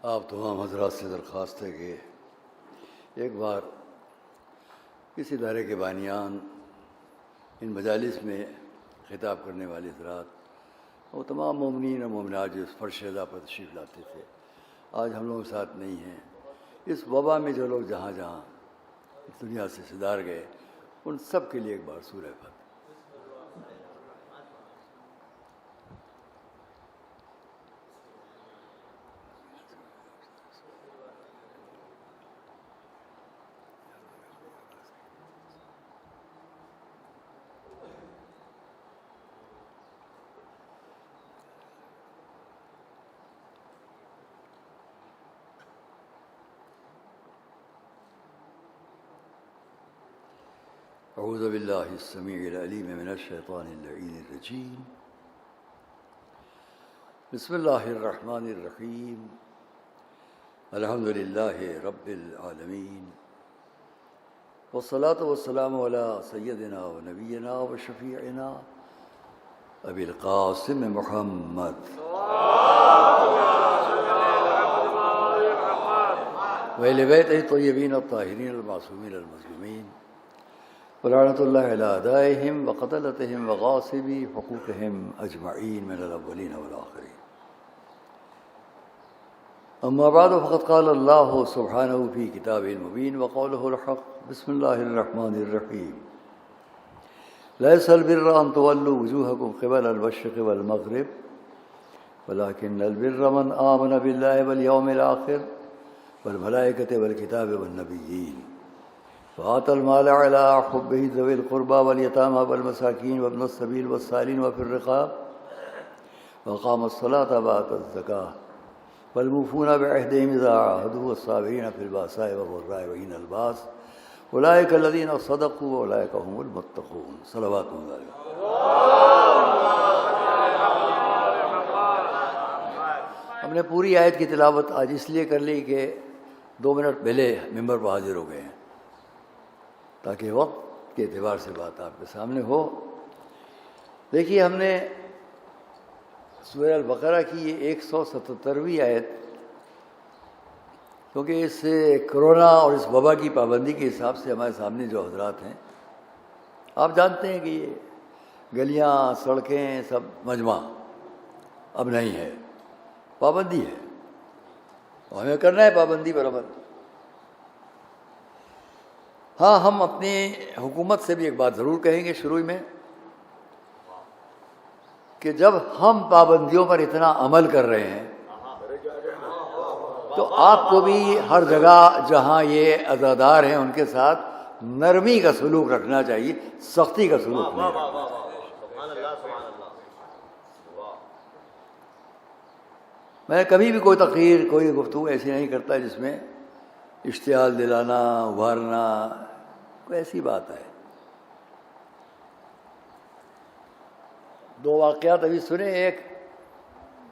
آپ تمام حضرات سے درخواست ہے کہ ایک بار اس ادارے کے بانیان، ان مجالس میں خطاب کرنے والے حضرات اور تمام مومنین اور مومنات جو اس فرش رضا پر تشریف لاتے تھے، آج ہم لوگوں کے ساتھ نہیں ہیں۔ اس وبا میں جو لوگ جہاں جہاں اس دنیا سے صدار گئے، ان سب کے لیے ایک بار سورہ فاتحہ۔ اعوذ باللہ السمیع العلیم من الشیطان اللعین الرجیم، بسم اللہ الرحمن الرحیم، الحمد للہ رب العالمین، والصلاة والسلام علی سیدنا و نبینا و شفیعنا ابی القاسم محمد وإہل بیتہ الطیبین الطاہرین المعصومین المظلومین، ولعنۃ اللہ علی اعدائہم وقتلتہم وغاصبی حقوقہم اجمعین من الاولین والآخرین۔ اما بعد فقد قال اللہ سبحانہ فی کتابہ المبین وقولہ الحق، بسم اللہ الرحمن الرحیم، لیس البر ان تولوا وجوہکم قبل المشرق والمغرب ولکن البر من آمن باللہ والیوم الآخر والملائکۃ والکتاب والنبیین وآتى المال على حبه ذوي القربى واليتامى والمساكين وابن السبيل والسائلين وفي الرقاب وأقام الصلاة وآتى الزكاة والموفون بعهدهم إذا عاهدوا والصابرين في البأساء والضراء وحين البأس أولئك الذين صدقوا وأولئك هم المتقون۔ صلوات اللہ۔ ہم نے پوری آیت کی تلاوت آج اس لیے کر لی کہ 2 منٹ پہلے ممبر پر حاضر ہو گئے ہیں، تاکہ وقت کے اعتبار سے بات آپ کے سامنے ہو۔ دیکھیے، ہم نے سورہ البقرہ کی یہ 177ویں آیت، کیونکہ اس کرونا اور اس وبا کی پابندی کے حساب سے ہمارے سامنے جو حضرات ہیں، آپ جانتے ہیں کہ یہ گلیاں، سڑکیں، سب مجمع اب نہیں ہے، پابندی ہے، اور ہمیں کرنا ہے پابندی برابر۔ ہاں، ہم اپنی حکومت سے بھی ایک بات ضرور کہیں گے شروع میں کہ جب ہم پابندیوں پر اتنا عمل کر رہے ہیں تو آپ کو بھی ہر جگہ جہاں یہ عزادار ہیں ان کے ساتھ نرمی کا سلوک رکھنا چاہیے، سختی کا سلوک نہیں رکھنا چاہیے۔ میں کبھی بھی کوئی تقریر، کوئی گفتگو ایسی نہیں کرتا جس میں اشتعال دلانا، ابھارنا، کوئی ایسی بات ہے۔ 2 واقعات ابھی سنے، ایک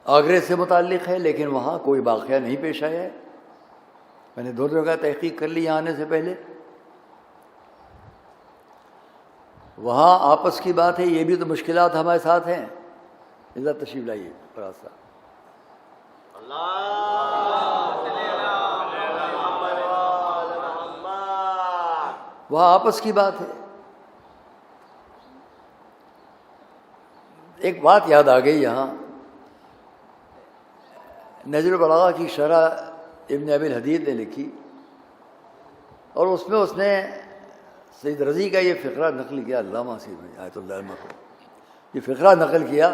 آگرے سے متعلق ہے لیکن وہاں کوئی واقعہ نہیں پیش آیا ہے، میں نے 2 جگہ تحقیق کر لی آنے سے پہلے۔ وہاں آپس کی بات ہے، یہ بھی تو مشکلات ہمارے ساتھ ہیں۔ ادھر تشریف لائیے فراز صاحب۔ وہاں آپس کی بات ہے۔ ایک بات یاد آ گئی، یہاں نظر البلاغہ کی شرح ابن ابی الحدید نے لکھی، اور اس میں اس نے سید رضی کا یہ فقرہ نقل کیا، علامہ سید آیت اللہ علمہ کو یہ فقرہ نقل کیا،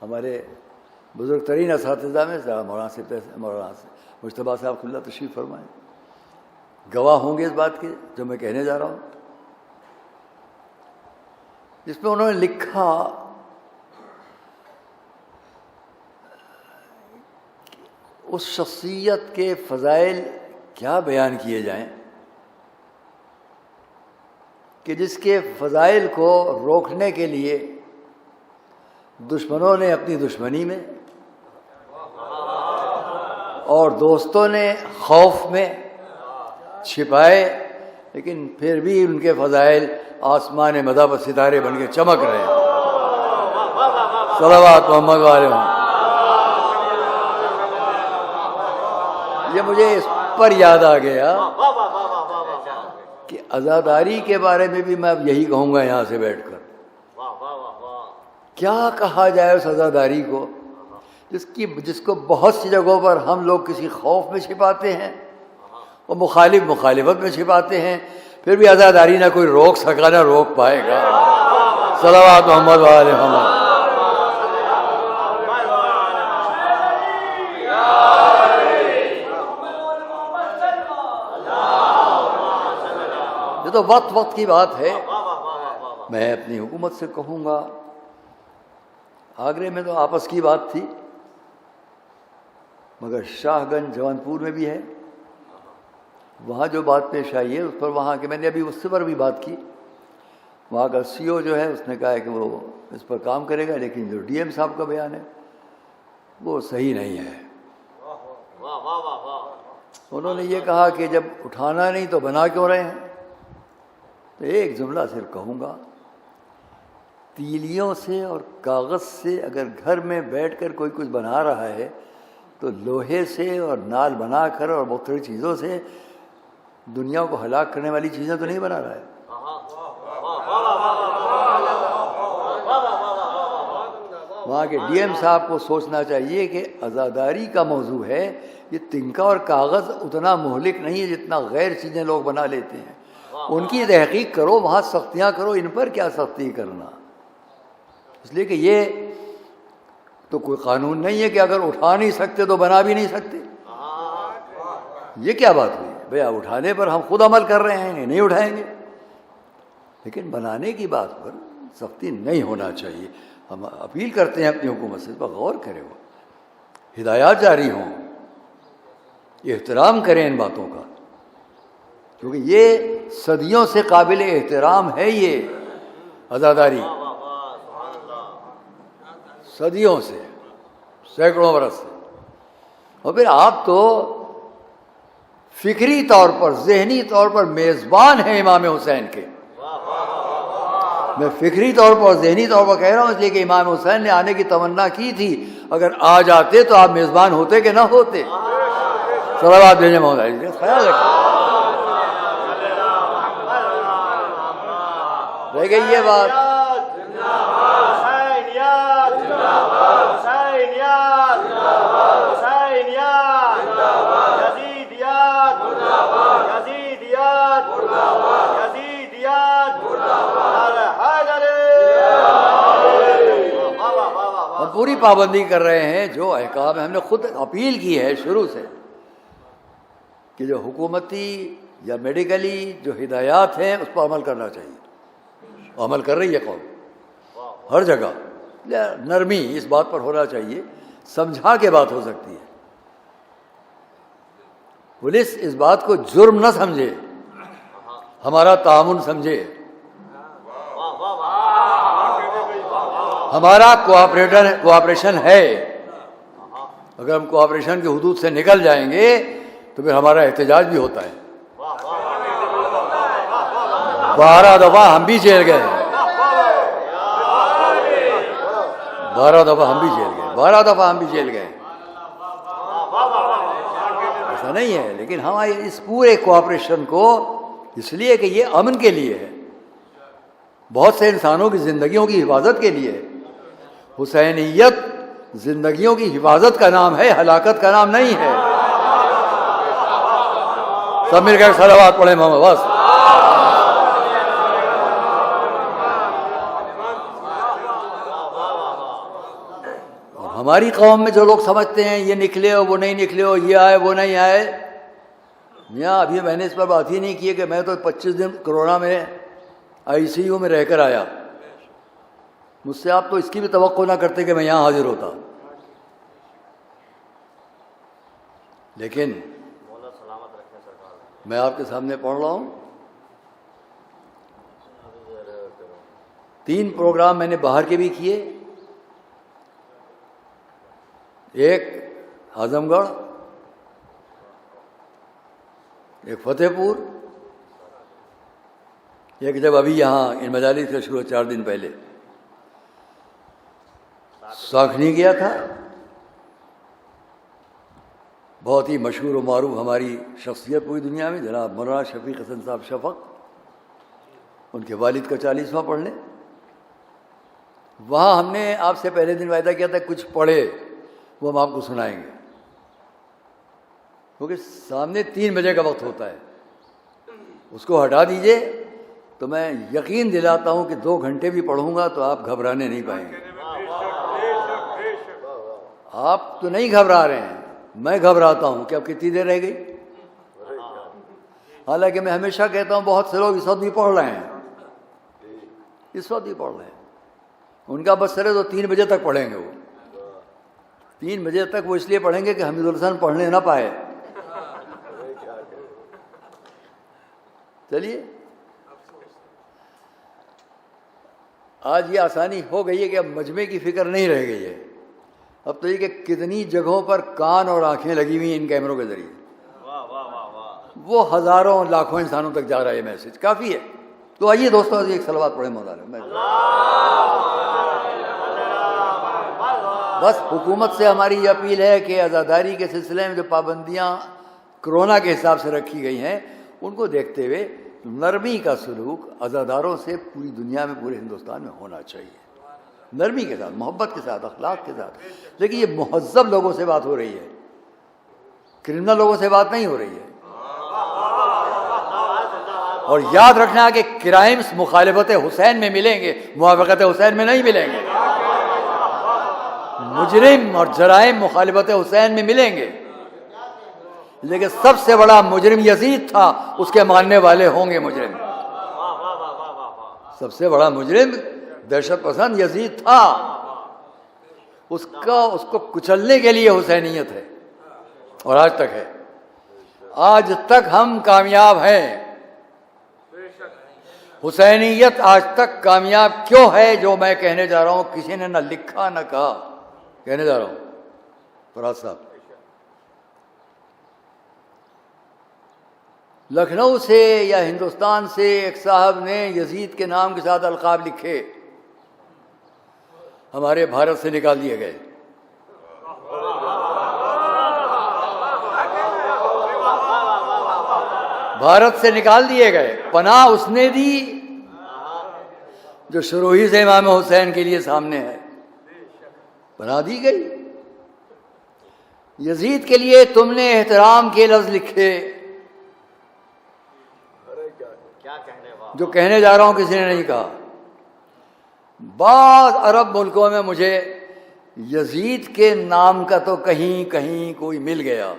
ہمارے بزرگ ترین اساتذہ میں مولانا مجتبیٰ صاحب اللہ تشریف فرمائیں، گواہ ہوں گے اس بات کے جو میں کہنے جا رہا ہوں، جس میں انہوں نے لکھا اس شخصیت کے فضائل کیا بیان کیے جائیں کہ جس کے فضائل کو روکنے کے لیے دشمنوں نے اپنی دشمنی میں اور دوستوں نے خوف میں چھپائے، لیکن پھر بھی ان کے فضائل آسمان مدح پر ستارے بن کے چمک رہے ہیں۔ صلوات محمد علیہ۔ یہ مجھے اس پر یاد آ گیا کہ عزاداری کے بارے میں بھی میں اب یہی کہوں گا یہاں سے بیٹھ کر، کیا کہا جائے اس عزاداری کو جس کو بہت سی جگہوں پر ہم لوگ کسی خوف میں چھپاتے ہیں اور مخالفت میں چھپاتے ہیں، پھر بھی عزاداری نہ کوئی روک سکا نہ روک پائے گا۔ صلوات محمد و آل محمد۔ یہ تو وقت کی بات ہے۔ میں اپنی حکومت سے کہوں گا، آگرے میں تو آپس کی بات تھی، مگر شاہ گنج جون پور میں بھی ہے، وہاں جو بات پیش آئی ہے اس پر وہاں کے میں نے ابھی اس پر بھی بات کی، وہاں کا سی او جو ہے اس نے کہا ہے کہ وہ اس پر کام کرے گا، لیکن جو ڈی ایم صاحب کا بیان ہے وہ صحیح نہیں ہے۔ انہوں نے یہ کہا کہ جب اٹھانا نہیں تو بنا کیوں رہے ہیں؟ تو ایک جملہ صرف کہوں گا، تیلیوں سے اور کاغذ سے اگر گھر میں بیٹھ کر کوئی کچھ بنا رہا ہے تو لوہے سے اور نال بنا کر اور مختلف چیزوں سے دنیا کو ہلاک کرنے والی چیزیں تو نہیں بنا رہا ہے۔ وہاں کے ڈی ایم صاحب کو سوچنا چاہیے کہ عزاداری کا موضوع ہے، یہ تنکا اور کاغذ اتنا مہلک نہیں ہے جتنا غیر چیزیں لوگ بنا لیتے ہیں، ان کی تحقیق کرو، وہاں سختیاں کرو، ان پر کیا سختی کرنا؟ اس لیے کہ یہ تو کوئی قانون نہیں ہے کہ اگر اٹھا نہیں سکتے تو بنا بھی نہیں سکتے۔ یہ کیا بات ہوئی بھیا؟ اٹھانے پر ہم خود عمل کر رہے ہیں، نہیں اٹھائیں گے، لیکن بنانے کی بات پر سختی نہیں ہونا چاہیے۔ ہم اپیل کرتے ہیں اپنی حکومت سے، اس پر غور کرے، وہ ہدایات جاری ہوں، احترام کریں ان باتوں کا، کیونکہ یہ صدیوں سے قابل احترام ہے، یہ عزاداری صدیوں سے، سینکڑوں برس سے۔ اور پھر آپ تو فکری طور پر، ذہنی طور پر میزبان ہیں امام حسین کے۔ میں فکری طور پر اور ذہنی طور پر کہہ رہا ہوں، اس لیے کہ امام حسین نے آنے کی تمنا کی تھی، اگر آ جاتے تو آپ میزبان ہوتے کہ نہ ہوتے؟ صلوات بھیجیں محمد علی، خیال رکھیں۔ رہ گئی یہ بات، ہم پوری پابندی کر رہے ہیں جو احکام ہے۔ ہم نے خود اپیل کی ہے شروع سے کہ جو حکومتی یا میڈیکلی جو ہدایات ہیں اس پر عمل کرنا چاہیے، عمل کر رہی ہے قوم ہر جگہ۔ نرمی اس بات پر ہونا چاہیے، سمجھا کے بات ہو سکتی ہے۔ پولیس اس بات کو جرم نہ سمجھے، ہمارا تعاون سمجھے، ہمارا کوآپریشن ہے۔ اگر ہم کوآپریشن کی حدود سے نکل جائیں گے تو پھر ہمارا احتجاج بھی ہوتا ہے۔ 12 دفعہ ہم بھی جیل گئے ہیں، 12 دفعہ ہم بھی جیل گئے، 12 دفعہ ہم بھی جیل گئے، ایسا نہیں ہے۔ لیکن ہم اس پورے کوآپریشن کو، اس لیے کہ یہ امن کے لیے ہے، بہت سے انسانوں کی زندگیوں کی حفاظت کے لیے ہے۔ حسینیت زندگیوں کی حفاظت کا نام ہے، ہلاکت کا نام نہیں ہے۔ سب مل کر صلوات پڑھیں محمد بس۔ ہماری قوم میں جو لوگ سمجھتے ہیں یہ نکلے ہو وہ نہیں نکلے ہو، یہ آئے وہ نہیں آئے، میاں ابھی میں نے اس پر بات ہی نہیں کی کہ میں تو 25 دن کورونا میں ICU میں رہ کر آیا، مجھ سے آپ تو اس کی بھی توقع نہ کرتے کہ میں یہاں حاضر ہوتا۔ لیکن میں آپ کے سامنے پڑھ رہا ہوں، 3 پروگرام میں نے باہر کے بھی کیے، ایک اعظم گڑھ، ایک فتح پور، ایک جب ابھی یہاں ان مجالس کا شروع 4 دن پہلے ساکھنی گیا تھا۔ بہت ہی مشہور و معروف ہماری شخصیت پوری دنیا میں جناب مولانا شفیق حسن صاحب شفق، ان کے والد کا 40واں پڑھ لیں۔ وہاں ہم نے آپ سے پہلے دن وعدہ کیا تھا کچھ پڑھے وہ ہم آپ کو سنائیں گے، کیونکہ سامنے 3 بجے کا وقت ہوتا ہے، اس کو ہٹا دیجئے تو میں یقین دلاتا ہوں کہ 2 گھنٹے بھی پڑھوں گا تو آپ گھبرانے نہیں پائیں گے۔ آپ تو نہیں گھبرا رہے ہیں، میں گھبراتا ہوں کہ اب کتنی دیر رہ گئی۔ حالانکہ میں ہمیشہ کہتا ہوں بہت سے لوگ اس وقت بھی پڑھ رہے ہیں، اس وقت بھی پڑھ رہے ہیں، ان کا بس سرے تو 3 بجے تک پڑھیں گے، وہ 3 بجے تک وہ اس لیے پڑھیں گے کہ حمید الحسن پڑھنے نہ پائے۔ چلیے آج یہ آسانی ہو گئی ہے کہ اب مجمع کی فکر نہیں رہ گئی ہے، اب تو یہ کہ کتنی جگہوں پر کان اور آنکھیں لگی ہوئی ہیں ان کیمروں کے ذریعے، وہ ہزاروں لاکھوں انسانوں تک جا رہا ہے میسج، کافی ہے۔ تو آئیے دوستوں ایک صلوات پڑھیں مولانا میں، بس حکومت سے ہماری یہ اپیل ہے کہ عزاداری کے سلسلے میں جو پابندیاں کرونا کے حساب سے رکھی گئی ہیں ان کو دیکھتے ہوئے نرمی کا سلوک عزاداروں سے پوری دنیا میں، پورے ہندوستان میں ہونا چاہیے، نرمی کے ساتھ، محبت کے ساتھ، اخلاق کے ساتھ۔ لیکن یہ مہذب لوگوں سے بات ہو رہی ہے، کرمنل لوگوں سے بات نہیں ہو رہی ہے۔ اور یاد رکھنا کہ کرائمز مخالفت حسین میں ملیں گے، موافقت حسین میں نہیں ملیں گے۔ مجرم اور جرائم مخالفت حسین میں ملیں گے، لیکن سب سے بڑا مجرم یزید تھا، اس کے ماننے والے ہوں گے مجرم۔ سب سے بڑا مجرم دہشت پسند یزید تھا، اس کو کچلنے کے لیے حسینیت ہے، اور آج تک ہے، آج تک ہم کامیاب ہیں۔ حسینیت آج تک کامیاب کیوں ہے؟ جو میں کہنے جا رہا ہوں کسی نے نہ لکھا نہ کہا، کہنے جا رہا ہوں فراز صاحب۔ لکھنؤ سے یا ہندوستان سے ایک صاحب نے یزید کے نام کے ساتھ القاب لکھے، ہمارے بھارت سے نکال دیے گئے۔ بھارت سے نکال دیے گئے، پناہ اس نے دی جو شروع ہی سے امام حسین کے لیے سامنے ہے، پناہ دی گئی۔ یزید کے لیے تم نے احترام کے لفظ لکھے، جو کہنے جا رہا ہوں کسی نے نہیں کہا۔ بعض عرب ملکوں میں مجھے یزید کے نام کا تو کہیں کہیں کوئی مل گیا،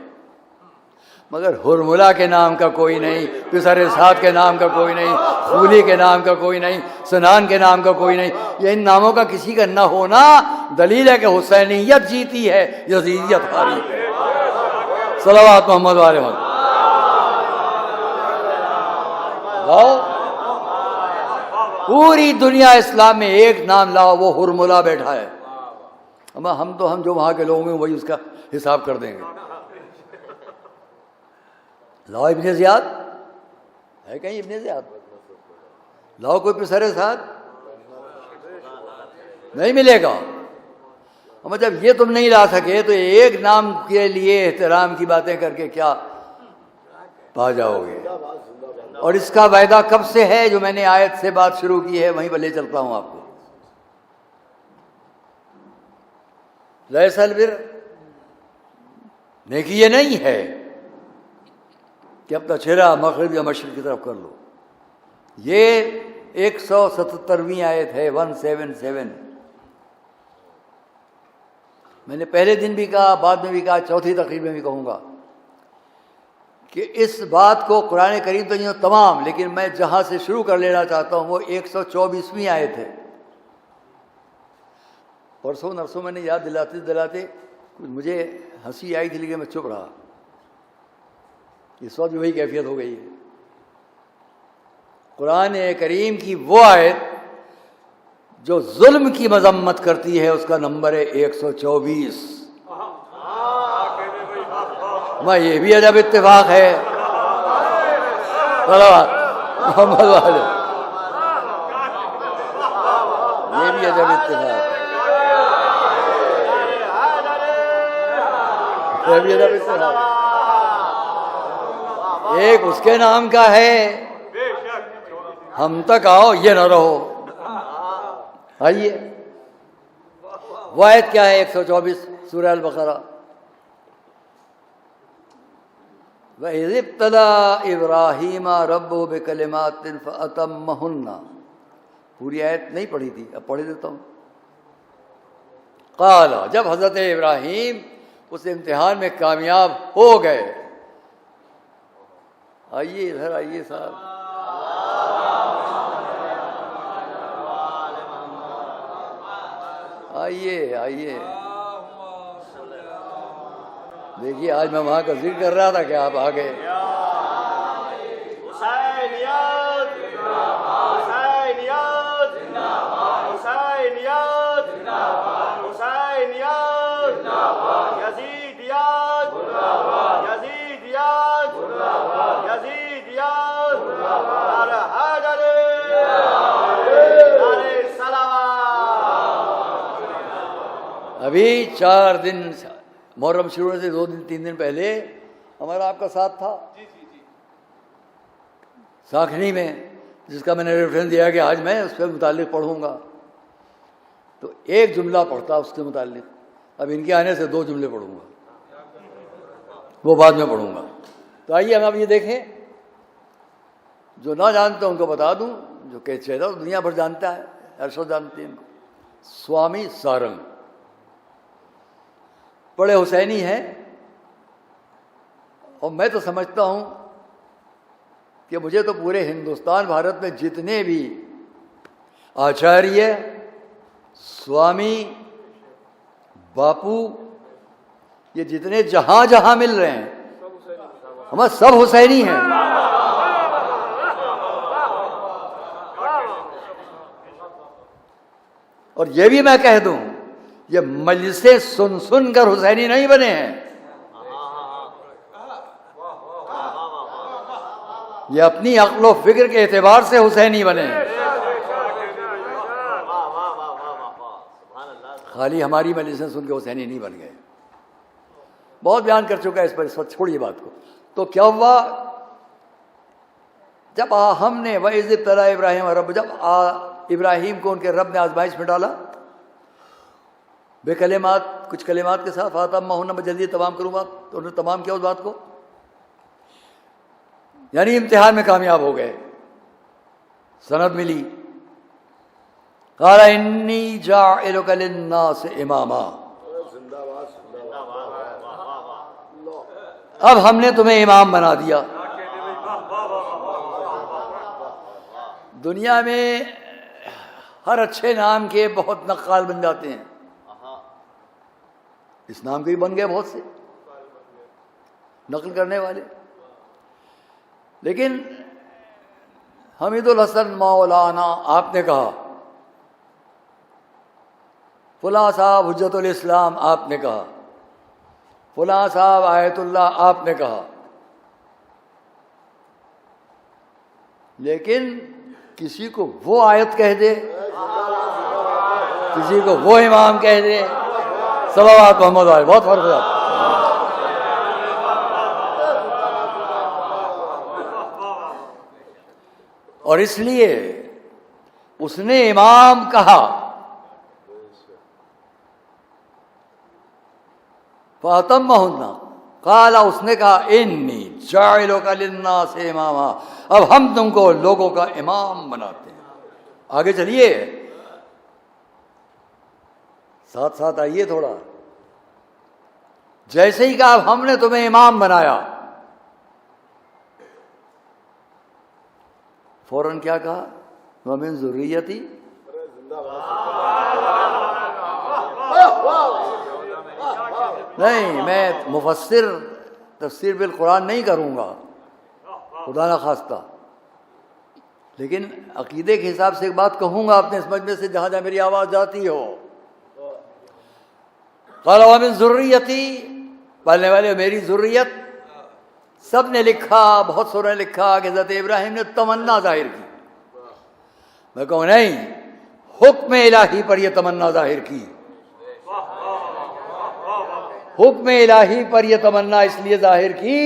مگر ہرملا کے نام کا کوئی نہیں، پسر سعد کے نام کا کوئی نہیں، خولی کے نام کا کوئی نہیں، سنان کے نام کا کوئی نہیں۔ یہ ان ناموں کا کسی کا نہ ہونا دلیل ہے کہ حسینیت جیتی ہے، یزیدیت ہاری ہے۔ صلوات محمد والے محمد۔ پوری دنیا اسلام میں ایک نام لاؤ، وہ ہرملا بیٹھا ہے۔ ہم جو وہاں کے لوگ ہیں وہی اس کا حساب کر دیں گے۔ لاؤ ابن زیاد ہے کہیں، ابن زیاد لاؤ، کوئی پسر سعد نہیں ملے گا۔ اور جب یہ تم نہیں لا سکے تو ایک نام کے لیے احترام کی باتیں کر کے کیا پا جاؤ گے؟ اور اس کا وعدہ کب سے ہے؟ جو میں نے آیت سے بات شروع کی ہے وہیں پر لے چلتا ہوں آپ کو۔ لیس البر، نیکی یہ نہیں ہے کہ اپنا چہرہ مغرب یا مشرق کی طرف کر لو۔ یہ 177ویں آیت ہے، 177۔ میں نے پہلے دن بھی کہا، بعد میں بھی کہا، چوتھی تقریر میں بھی کہوں گا کہ اس بات کو قرآن کریم تو نہیں تمام، لیکن میں جہاں سے شروع کر لینا چاہتا ہوں وہ 124ویں آیت ہے۔ پرسوں نرسوں میں نے یاد دلاتے دلاتے مجھے ہنسی آئی تھی، لیکن میں چپ رہا۔ اس وقت بھی وہی کیفیت ہو گئی ہے۔ قرآن کریم کی وہ آیت جو ظلم کی مذمت کرتی ہے، اس کا نمبر ہے 124۔ میں یہ بھی ادب اتفاق ہے، محمد والے، یہ بھی ادب اتفاق ہے، یہ بھی ادب اتفاق ہے۔ ایک اس کے نام کا ہے، ہم تک آؤ یہ نہ رہو۔ آئیے وہ آیت کیا ہے؟ 124 سورہ البقرہ۔ وَإِذِ ابْتَلَىٰ إِبْرَاهِيمَ رَبُّهُ بِكَلِمَاتٍ فَأَتَمَّهُنَّ۔ پوری آیت نہیں پڑھی تھی، اب پڑھ دیتا ہوں۔ قال، جب حضرت ابراہیم اس امتحان میں کامیاب ہو گئے۔ آئیے ادھر آئیے صاحب، آئیے آئیے، دیکھیے آج میں وہاں کا ذکر کر رہا تھا کہ آپ آ گئے۔ ابھی 4 دن محرم شروع ہونے سے 2 دن 3 دن پہلے ہمارا آپ کا ساتھ تھا ساکھنی میں، جس کا میں نے ریفرنس دیا کہ آج میں اس کے متعلق پڑھوں گا، تو ایک جملہ پڑھتا اس کے متعلق۔ اب ان کے آنے سے 2 جملے پڑھوں گا، وہ بعد میں پڑھوں گا۔ تو آئیے ہم اب یہ دیکھیں، جو نہ جانتے ان کو بتا دوں، جو کہ چہرہ دنیا بھر جانتا ہے، ہر شخص جانتے ہیں ان کو۔ سوامی سارنگ بڑے حسینی ہیں، اور میں تو سمجھتا ہوں کہ مجھے تو پورے ہندوستان بھارت میں جتنے بھی آچاریہ، سوامی، باپو، یہ جتنے جہاں جہاں مل رہے ہیں، ہمارے سب حسینی ہیں۔ اور یہ بھی میں کہہ دوں، یہ مجلسیں سن سن کر حسینی نہیں بنے ہیں، یہ اپنی عقل و فکر کے اعتبار سے حسینی بنے ہیں۔ خالی ہماری مجلسیں سن کے حسینی نہیں بن گئے۔ بہت بیان کر چکا ہے اس پر، اس وقت چھوڑیے بات کو۔ تو کیا ہوا؟ جب ہم نے وَإِذِ ابْتَلَىٰ إِبْرَاهِيمَ رَبُّهُ، جب ابراہیم کو ان کے رب نے آزمائش میں ڈالا، بے کلمات، کچھ کلمات کے ساتھ، فَأَتَمَّهُنَّ، میں جلدی تمام کروں گا، تو انہوں نے تمام کیا اس بات کو، یعنی امتحان میں کامیاب ہو گئے، سند ملی۔ قَالَ إِنِّي جَاعِلُكَ لِلنَّاسِ إِمَامًا، اب ہم نے تمہیں امام بنا دیا۔ دنیا میں ہر اچھے نام کے بہت نقال بن جاتے ہیں، اس نام کے بھی بن گئے بہت سے نقل کرنے والے، لیکن حمید الحسن مولانا آپ نے کہا، فلاں صاحب حجت الاسلام آپ نے کہا، فلاں صاحب آیت اللہ آپ نے کہا، لیکن کسی کو وہ آیت کہہ دے، کسی کو وہ امام کہہ دے، صلوات محمد علیہ، بہت فرق ہے۔ اور اس لیے اس نے امام کہا، فَأَتَمَّهُنَّ، قال، اس نے کہا، انی جاعلک للناس اماما، اب ہم تم کو لوگوں کا امام بناتے ہیں۔ آگے چلیے، ساتھ ساتھ آئیے تھوڑا۔ جیسے ہی کہا ہم نے تمہیں امام بنایا، فوراً کیا کہا؟ وَمِن ذُرِّيَّتِي، نہیں، میں مفسر تفسیر بالقرآن نہیں کروں گا، خدا نہ خواستہ، لیکن عقیدے کے حساب سے ایک بات کہوں گا اپنے اس مجلس سے، جہاں جہاں میری آواز جاتی ہو۔ قال وَمِن ذُرِّيَّتِي، پالنے والے میری ذریت۔ سب نے لکھا، بہت سوروں نے لکھا کہ حضرت ابراہیم نے تمنا ظاہر کی، میں کہوں نہیں، حکم الہی پر یہ تمنا ظاہر کی۔ حکم الہی پر یہ تمنا اس لیے ظاہر کی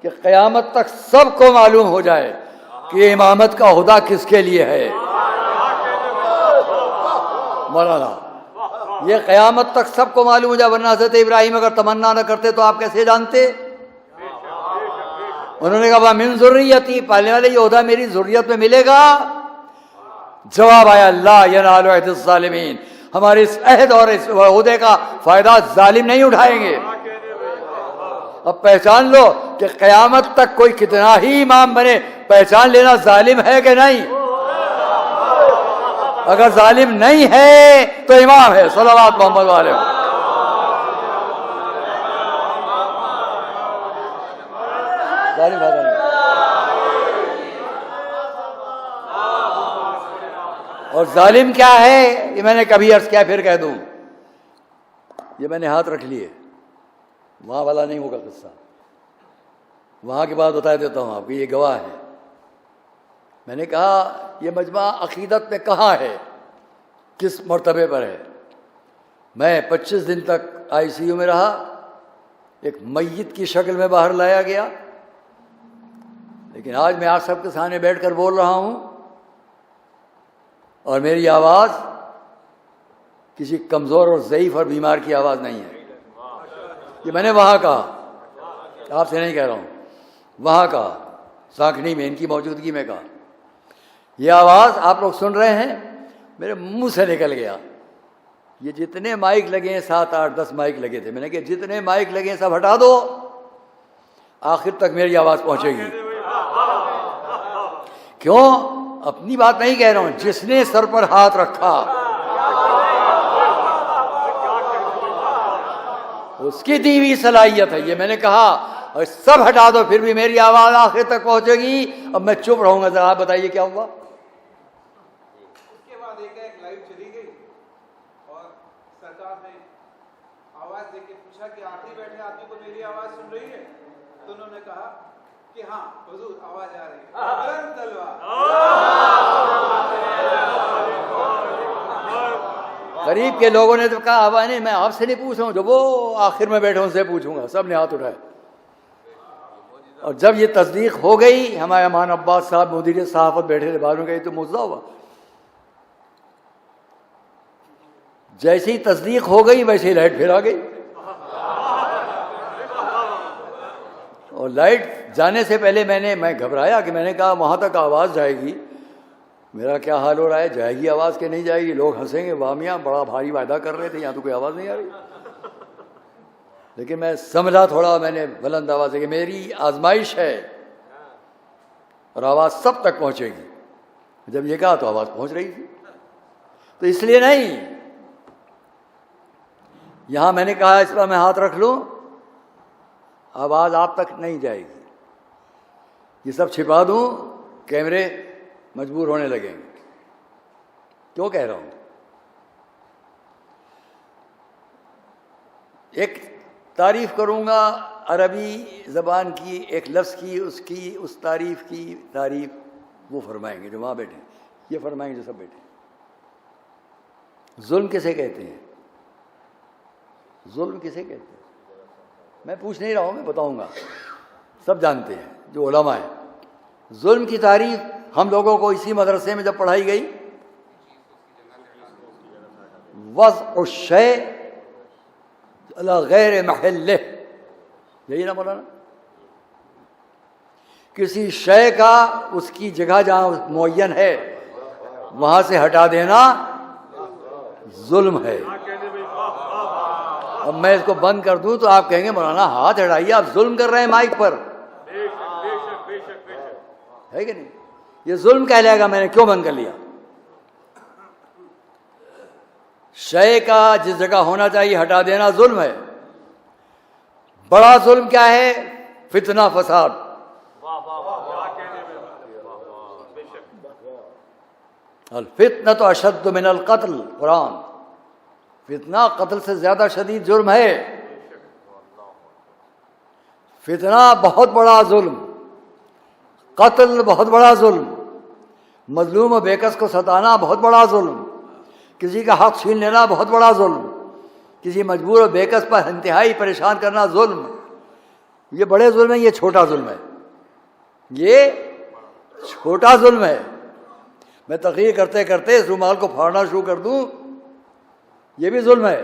کہ قیامت تک سب کو معلوم ہو جائے کہ امامت کا عہدہ کس کے لیے ہے. مولانا یہ قیامت تک سب کو معلوم ہو جائے، ورنہ حضرت ابراہیم اگر تمنا نہ کرتے تو آپ کیسے جانتے؟ انہوں نے کہا من ذریتی، پالنے والے یہ عہدہ میری ذریت میں ملے گا. جواب آیا لا ینال عہد الظالمین، ہمارے اس عہد اور اس عہدے کا فائدہ ظالم نہیں اٹھائیں گے. اب پہچان لو کہ قیامت تک کوئی کتنا ہی امام بنے، پہچان لینا ظالم ہے کہ نہیں. اگر ظالم نہیں ہے تو امام ہے. صلوات محمد علیہ. ظالم ہے اور ظالم کیا ہے یہ میں نے کبھی عرض کیا، پھر کہہ دوں، یہ میں نے ہاتھ رکھ لیے، وہاں والا نہیں ہوگا قصہ، وہاں کی بات بتا دیتا ہوں آپ کو، یہ گواہ ہے. میں نے کہا یہ مجمع عقیدت میں کہاں ہے، کس مرتبے پر ہے. میں 25 دن تک آئی سی یو میں رہا، ایک میت کی شکل میں باہر لایا گیا، لیکن آج میں آپ سب کے سامنے بیٹھ کر بول رہا ہوں اور میری آواز کسی کمزور اور ضعیف اور بیمار کی آواز نہیں ہے. یہ میں نے وہاں کہا، آپ سے نہیں کہہ رہا ہوں، وہاں کہا، سانکھنی میں ان کی موجودگی میں کہا. یہ آواز آپ لوگ سن رہے ہیں، میرے منہ سے نکل گیا. یہ جتنے مائک لگے ہیں، 7 8 10 مائک لگے تھے، میں نے کہا جتنے مائک لگے ہیں سب ہٹا دو، آخر تک میری آواز پہنچے گی. کیوں؟ اپنی بات نہیں کہہ رہا ہوں، جس نے سر پر ہاتھ رکھا اس کی دی ہوئی صلاحیت ہے. یہ میں نے کہا اور سب ہٹا دو پھر بھی میری آواز آخر تک پہنچے گی. اب میں چپ رہوں گا. ذرا آپ بتائیے کیا ہوا؟ اس کے بعد ایک لائیو چلی گئی اور سرکار نے آواز دے کے پوچھا کہ آپ ہی بیٹھے آدمی کو میری آواز سن رہی ہے؟ تو انہوں نے کہا کہ ہاں حضور آواز آ رہی ہے. غریب کے لوگوں نے تو کہا آواز نہیں، میں آپ سے نہیں پوچھ رہا ہوں، جو وہ آخر میں بیٹھے ان سے پوچھوں گا. سب نے ہاتھ اٹھائے. اور جب یہ تصدیق ہو گئی، ہمارے امان عباس صاحب مدیر صحافت بیٹھے تھے بعد میں، گئی تو معجزہ ہوا. جیسی تصدیق ہو گئی ویسے ہی لائٹ پھر آ گئی. اور لائٹ جانے سے پہلے میں گھبرایا کہ میں نے کہا وہاں تک آواز جائے گی، میرا کیا حال ہو رہا ہے، جائے گی آواز کہ نہیں جائے گی؟ لوگ ہنسیں گے، وامیاں بڑا بھاری وعدہ کر رہے تھے، یہاں تو کوئی آواز نہیں آ رہی. لیکن میں سمجھا تھوڑا، میں نے بلند آواز ہے کہ میری آزمائش ہے اور آواز سب تک پہنچے گی. جب یہ کہا تو آواز پہنچ رہی تھی. تو اس لیے نہیں، یہاں میں نے کہا اس پر میں ہاتھ رکھ لوں، آواز آپ تک نہیں جائے گی. یہ سب چھپا دوں، کیمرے مجبور ہونے لگیں گے. کیوں کہہ رہا ہوں؟ ایک تعریف کروں گا عربی زبان کی، ایک لفظ کی، اس تعریف کی تعریف وہ فرمائیں گے جو وہاں بیٹھے، یہ فرمائیں گے جو سب بیٹھے. ظلم کسے کہتے ہیں؟ ظلم کسے کہتے ہیں؟ میں پوچھ نہیں رہا ہوں، میں بتاؤں گا، سب جانتے ہیں جو علماء ہیں. ظلم کی تعریف ہم لوگوں کو اسی مدرسے میں جب پڑھائی گئی، وضع الشیء علی غیر محلہ، یہی نا مولانا؟ کسی شے کا اس کی جگہ جہاں معین ہے وہاں سے ہٹا دینا ظلم ہے. اب میں اس کو بند کر دوں تو آپ کہیں گے مولانا ہاتھ ہٹائیے، آپ ظلم کر رہے ہیں مائک پر، ہے کہ نہیں؟ یہ ظلم کہلائے گا. میں نے کیوں بند کر لیا؟ شے کا جس جگہ ہونا چاہیے ہٹا دینا ظلم ہے. بڑا ظلم کیا ہے؟ فتنہ فساد. الفتنۃ اشد من القتل، قرآن. فتنہ قتل سے زیادہ شدید جرم ہے. فتنہ بہت بڑا ظلم، قتل بہت بڑا ظلم، مظلوم و بےکس کو ستانا بہت بڑا ظلم، کسی کا حق چھین لینا بہت بڑا ظلم، کسی مجبور و بےکس پر انتہائی پریشان کرنا ظلم. یہ بڑے ظلم ہے، یہ چھوٹا ظلم ہے، یہ چھوٹا ظلم ہے۔ میں تقریر کرتے کرتے اس رومال کو پھاڑنا شروع کر دوں، یہ بھی ظلم ہے۔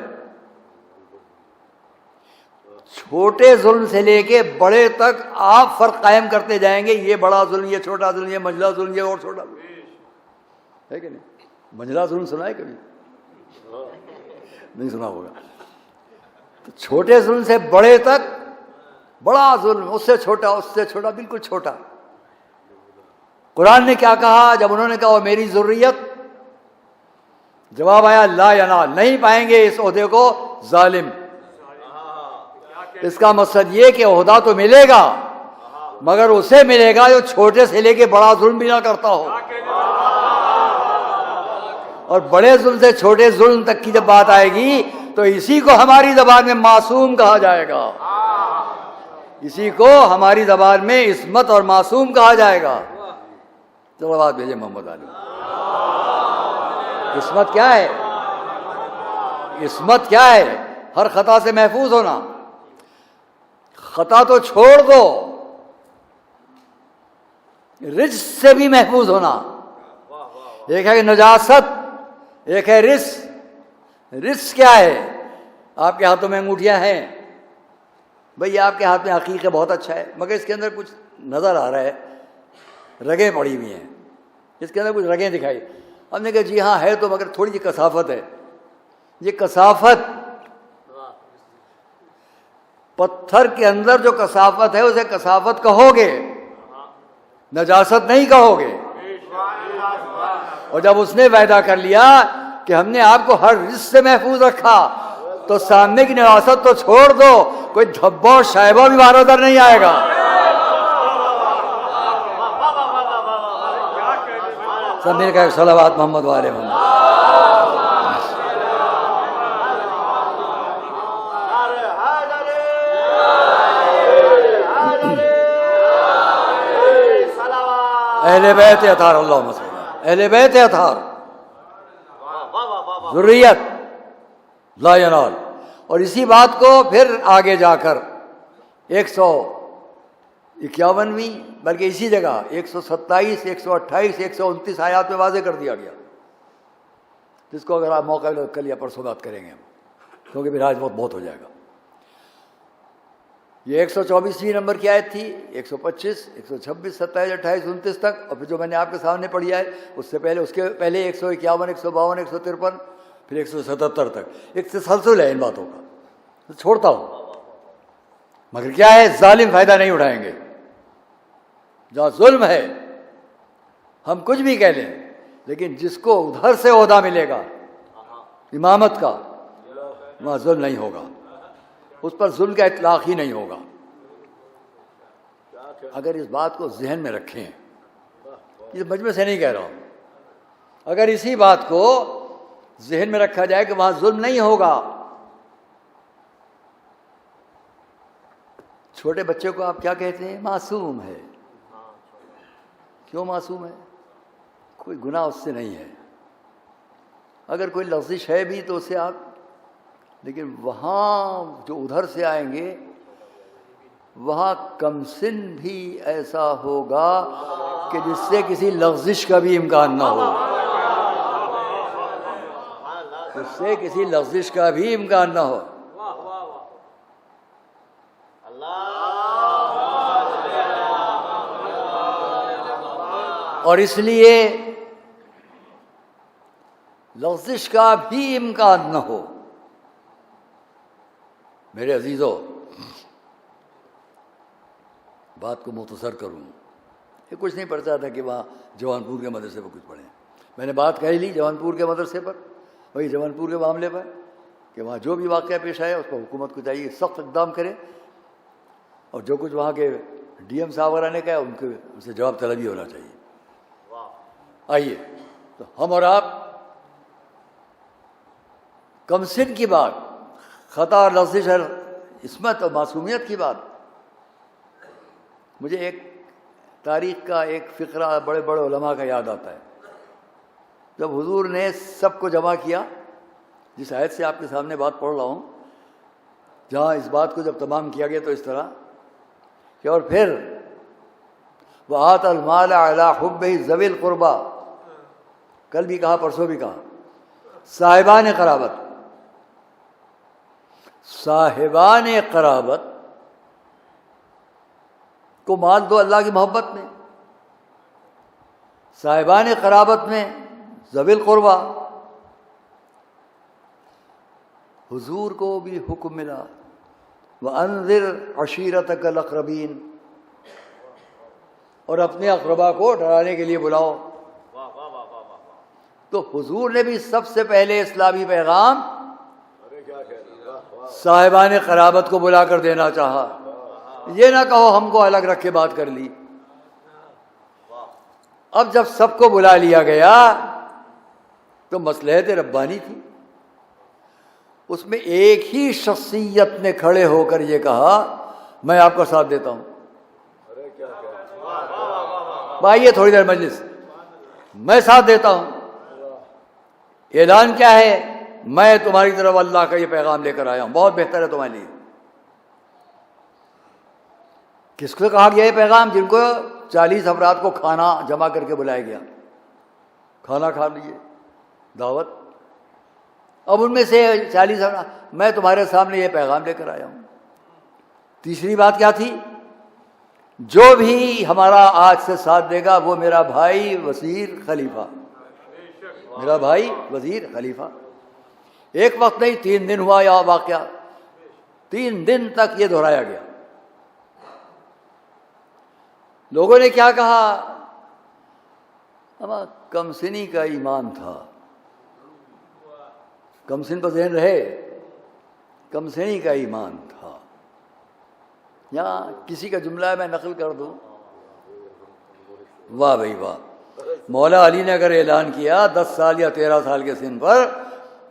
چھوٹے ظلم سے لے کے بڑے تک آپ فرق قائم کرتے جائیں گے، یہ بڑا ظلم، یہ چھوٹا ظلم، یہ منجلا ظلم، یہ اور چھوٹا ظلم ہے کہ نہیں؟ منجلا ظلم سنا ہے کبھی؟ نہیں سنا ہوگا۔ تو چھوٹے ظلم سے بڑے تک بڑا ظلم، اس سے چھوٹا، اس سے چھوٹا، بالکل چھوٹا۔ قرآن نے کیا کہا جب انہوں نے کہا وہ میری ذریت؟ جواب آیا لا ینال، نہیں پائیں گے اس عہدے کو ظالم۔ اس کا مقصد یہ کہ عہدہ تو ملے گا، مگر اسے ملے گا جو چھوٹے سے لے کے بڑا ظلم بھی نہ کرتا ہو۔ اور بڑے ظلم سے چھوٹے ظلم تک کی جب بات آئے گی تو اسی کو ہماری زبان میں معصوم کہا جائے گا، اسی کو ہماری زبان میں عصمت اور معصوم کہا جائے گا۔ چلو بات بھیجے محمد علی۔ عصمت کیا ہے؟ عصمت کیا ہے؟ ہر خطا سے محفوظ ہونا۔ خطا تو چھوڑ دو، رجس سے بھی محفوظ ہونا۔ ایک ہے نجاست، ایک ہے رجس۔ رجس کیا ہے؟ آپ کے ہاتھوں میں انگوٹھیاں ہیں، بھئی آپ کے ہاتھ میں عقیقہ بہت اچھا ہے، مگر اس کے اندر کچھ نظر آ رہا ہے، رگیں پڑی ہوئی ہیں، اس کے اندر کچھ رگیں دکھائی۔ ہم نے کہا جی ہاں ہے تو، مگر تھوڑی سی کثافت ہے۔ یہ کثافت، پتھر کے اندر جو کثافت ہے اسے کثافت کہو گے، نجاست نہیں کہو گے۔ اور جب اس نے وعدہ کر لیا کہ ہم نے آپ کو ہر رزق سے محفوظ رکھا، تو سامنے کی نجاست تو چھوڑ دو، کوئی دھبا اور شائبہ بھی باہر ادھر نہیں آئے گا۔ سب مل کر صلوات محمد والے محمد۔ اہل بیت اطہار، اللہم صل، اہل بیت اطہار، ذریت لا ینال۔ اور اسی بات کو پھر آگے جا کر 151ویں، بلکہ اسی جگہ 127، 128، 129 آیات میں واضح کر دیا گیا، جس کو اگر آپ موقع ملے کل یا پرسوں بات کریں گے ہم، کیونکہ پھر آج بہت ہو جائے گا۔ یہ 124ویں نمبر کی آیت تھی، 125، 126، 27، 28، 29 تک، اور پھر جو میں نے آپ کے سامنے پڑھی ہے اس سے پہلے، اس کے پہلے 151، 152، 153، پھر 177 تک۔ ایک تسلسل ہے ان باتوں کا، چھوڑتا ہوں، مگر کیا ہے، ظالم فائدہ نہیں اٹھائیں گے۔ جہاں ظلم ہے ہم کچھ بھی کہہ لیں، لیکن جس کو ادھر سے عہدہ ملے گا امامت کا، وہاں ظلم نہیں ہوگا، اس پر ظلم کا اطلاق ہی نہیں ہوگا۔ اگر اس بات کو ذہن میں رکھیں، یہ مجمع سے نہیں کہہ رہا ہوں، اگر اسی بات کو ذہن میں رکھا جائے کہ وہاں ظلم نہیں ہوگا۔ چھوٹے بچے کو آپ کیا کہتے ہیں؟ معصوم ہے۔ کیوں معصوم ہے؟ کوئی گناہ اس سے نہیں ہے، اگر کوئی لغزش ہے بھی تو اسے آپ، لیکن وہاں جو ادھر سے آئیں گے وہاں کم سن بھی ایسا ہوگا کہ جس سے کسی لغزش کا بھی امکان نہ ہو، اس سے کسی لغزش کا بھی امکان نہ ہو۔ اور اس لیے لغزش کا بھی امکان نہ ہو۔ میرے عزیزو، بات کو مختصر کروں، یہ کچھ نہیں پڑھتا تھا کہ وہاں جوان پور کے مدرسے پر کچھ پڑھیں۔ میں نے بات کہہ لی جوان پور کے مدرسے پر، وہی جوان پور کے معاملے پر، کہ وہاں جو بھی واقعہ پیش آیا اس پر حکومت کو چاہیے سخت اقدام کرے، اور جو کچھ وہاں کے ڈی ایم صاحب وغیرہ نے کہا ان سے جواب طلبی ہونا چاہیے۔ آئیے تو ہم اور آپ کم سن کی بات، خطا اور لغزش اور عصمت اور معصومیت کی بات، مجھے ایک تاریخ کا ایک فقرہ بڑے بڑے علماء کا یاد آتا ہے۔ جب حضور نے سب کو جمع کیا، جس آیت سے آپ کے سامنے بات پڑھ رہا ہوں، جہاں اس بات کو جب تمام کیا گیا تو اس طرح کہ اور پھر وآت المال علی حبہ ذوی القربی، کل بھی کہا پرسوں بھی کہا، صاحبان قرابت، صاحبان قرابت کو مال دو اللہ کی محبت میں، صاحبان قرابت میں ذوی القربی۔ حضور کو بھی حکم ملا وَأَنذِرْ عَشِيرَتَكَ الْأَقْرَبِينَ، اور اپنے اقربا کو ڈرانے کے لیے بلاؤ۔ تو حضور نے بھی سب سے پہلے اسلامی پیغام صاحبان قرابت کو بلا کر دینا چاہا، یہ نہ کہو ہم کو الگ رکھ کے بات کر لی۔ اب جب سب کو بلا لیا گیا تو مصلحت ربانی تھی، اس میں ایک ہی شخصیت نے کھڑے ہو کر یہ کہا میں آپ کا ساتھ دیتا ہوں۔ بھائی تھوڑی دیر مجلس، میں ساتھ دیتا ہوں۔ اعلان کیا ہے؟ میں تمہاری طرف اللہ کا یہ پیغام لے کر آیا ہوں، بہت بہتر ہے تمہارے لیے۔ کس کو کہا گیا یہ پیغام؟ جن کو 40 افراد کو کھانا جمع کر کے بلایا گیا، کھانا کھا لیے، دعوت۔ اب ان میں سے 40 افراد، میں تمہارے سامنے یہ پیغام لے کر آیا ہوں۔ تیسری بات کیا تھی؟ جو بھی ہمارا آج سے ساتھ دے گا وہ میرا بھائی وزیر خلیفہ، میرا بھائی وزیر خلیفہ۔ ایک وقت نہیں، 3 دن ہوا یہ واقعہ، 3 دن تک یہ دہرایا گیا۔ لوگوں نے کیا کہا؟ ہمارا کمسنی کا ایمان تھا، کمسن پر ذہن رہے، کمسنی کا ایمان تھا۔ یہاں کسی کا جملہ میں نقل کر دوں، واہ بھائی واہ، مولا علی نے اگر اعلان کیا 10 سال یا 13 سال کے سن پر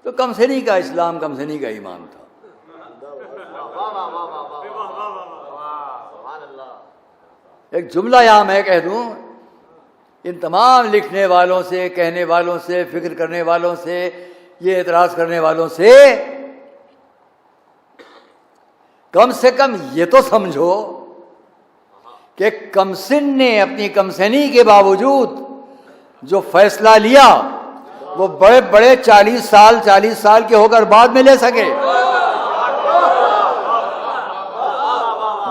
تو کمسنی کا اسلام، کمسنی کا ایمان تھا۔ ایک جملہ یہاں میں کہہ دوں، ان تمام لکھنے والوں سے، کہنے والوں سے، فکر کرنے والوں سے، یہ اعتراض کرنے والوں سے کم سے کم یہ تو سمجھو کہ کمسن نے اپنی کمسنی کے باوجود جو فیصلہ لیا وہ بڑے بڑے 40 سال کے ہو کر بعد میں لے سکے۔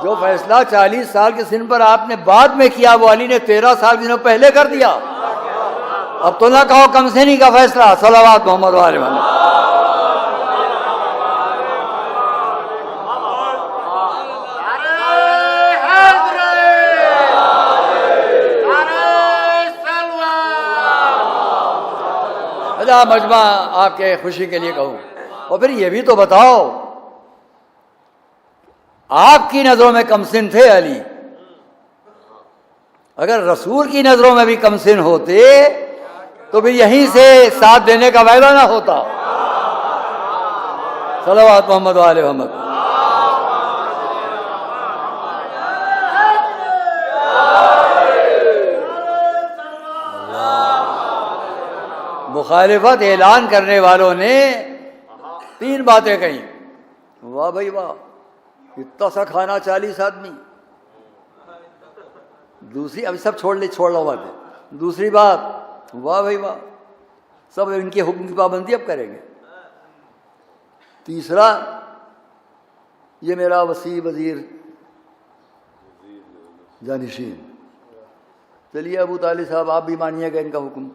جو فیصلہ 40 سال کے سن پر آپ نے بعد میں کیا وہ علی نے 13 سال دنوں پہلے کر دیا۔ اب تو نہ کہو کمسنی کا فیصلہ، صلوات محمد علیہ وسلم۔ مجمع آپ کے خوشی کے لیے کہوں، اور پھر یہ بھی تو بتاؤ آپ کی نظروں میں کمسن تھے علی، اگر رسول کی نظروں میں بھی کمسن ہوتے تو پھر یہیں سے ساتھ دینے کا وعدہ نہ ہوتا۔ صلوات محمد علیہ محمد۔ مخالفت اعلان کرنے والوں نے 3 باتیں کہیں، واہ بھائی واہ، اتنا سا کھانا 40 آدمی۔ دوسری، ابھی سب چھوڑ لو باتیں۔ دوسری بات، واہ بھائی واہ، سب ان کے حکم کی پابندی اب کریں گے۔ تیسرا، یہ میرا وسیع وزیر جانشین، چلیے ابو طالب صاحب آپ بھی مانیے گا ان کا حکم۔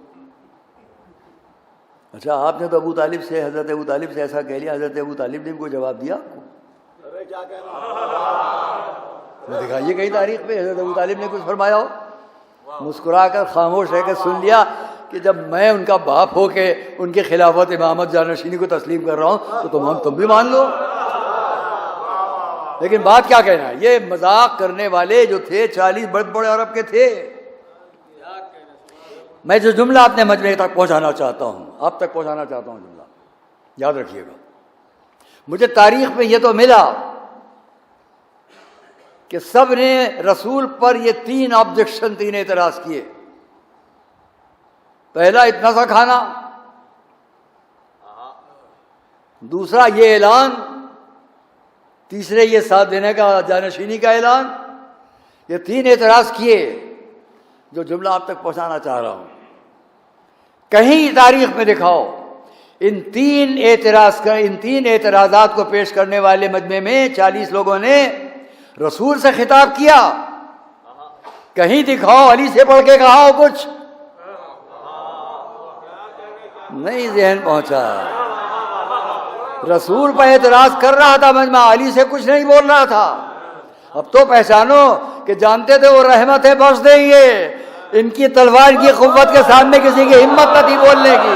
اچھا آپ نے تو ابو طالب سے، حضرت ابو طالب سے ایسا کہہ لیا، حضرت ابو طالب نے بھی کوئی جواب دیا آپ کو؟ دکھائیے کہیں تاریخ پہ حضرت ابو طالب نے کچھ فرمایا ہو؟ مسکرا کر خاموش رہ کر سن لیا کہ جب میں ان کا باپ ہو کے ان کی خلافت امامت جانشینی کو تسلیم کر رہا ہوں تو تم بھی مان لو۔ لیکن بات کیا کہنا ہے، یہ مذاق کرنے والے جو تھے 40 بڑے بڑے عرب کے تھے۔ میں جو جملہ اپنے مجمع تک پہنچانا چاہتا ہوں، آپ تک پہنچانا چاہتا ہوں، جملہ یاد رکھیے گا۔ مجھے تاریخ میں یہ تو ملا کہ سب نے رسول پر یہ 3 آبجیکشن، 3 اعتراض کیے۔ پہلا، اتنا سا کھانا، دوسرا یہ اعلان، تیسرے یہ ساتھ دینے کا جانشینی کا اعلان، یہ 3 اعتراض کیے جو جملہ آپ تک پہنچانا چاہ رہا ہوں. کہیں تاریخ میں دکھاؤ ان 3 اعتراضات کو پیش کرنے والے مجمع میں 40 لوگوں نے رسول سے خطاب کیا. کہیں دکھاؤ علی سے پڑھ کے کہا ہو کچھ نہیں ذہن پہنچا. رسول پر اعتراض کر رہا تھا مجمع، علی سے کچھ نہیں بول رہا تھا. اب تو پہچانو کہ جانتے تھے وہ رحمت ہے بخش دیں گے، ان کی تلوار کی قوت کے سامنے کسی کی ہمت نہ تھی بولنے کی.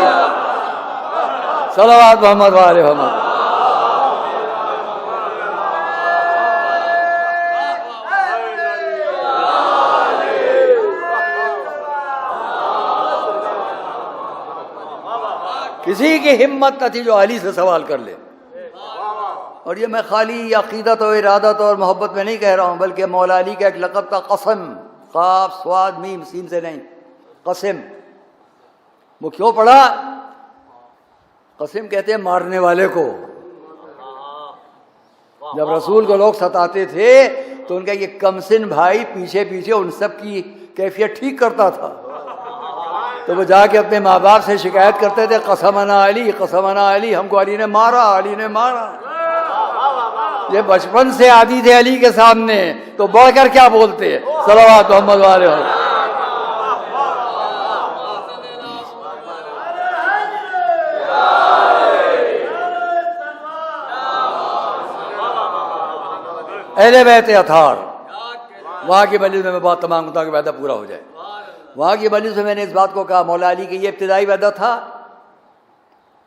صلوات محمد وآل محمد. کسی کی ہمت نہ تھی جو علی سے سوال کر لے. اور یہ میں خالی عقیدت و ارادت اور محبت میں نہیں کہہ رہا ہوں، بلکہ مولا علی کا ایک لقب تھا قسم، قاف صاد میم سین سے نہیں، قسم. وہ کیوں پڑھا؟ قسم کہتے ہیں مارنے والے کو. جب رسول کو لوگ ستاتے تھے تو ان کا یہ کمسن بھائی پیچھے پیچھے ان سب کی کیفیت ٹھیک کرتا تھا. تو وہ جا کے اپنے ماں باپ سے شکایت کرتے تھے قسمنا علی، قسمنا علی، ہم کو علی نے مارا، علی نے مارا. یہ بچپن سے عادی تھے علی کے سامنے، تو بڑھ کر کیا بولتے. صلوات محمد علیہ وسلم. اہل بیت اطہار، وہاں کی مجلس میں میں بات تمام ہوتا کہ وعدہ پورا ہو جائے. وہاں کی مجلس میں نے اس بات کو کہا مولا علی کی یہ ابتدائی وعدہ تھا،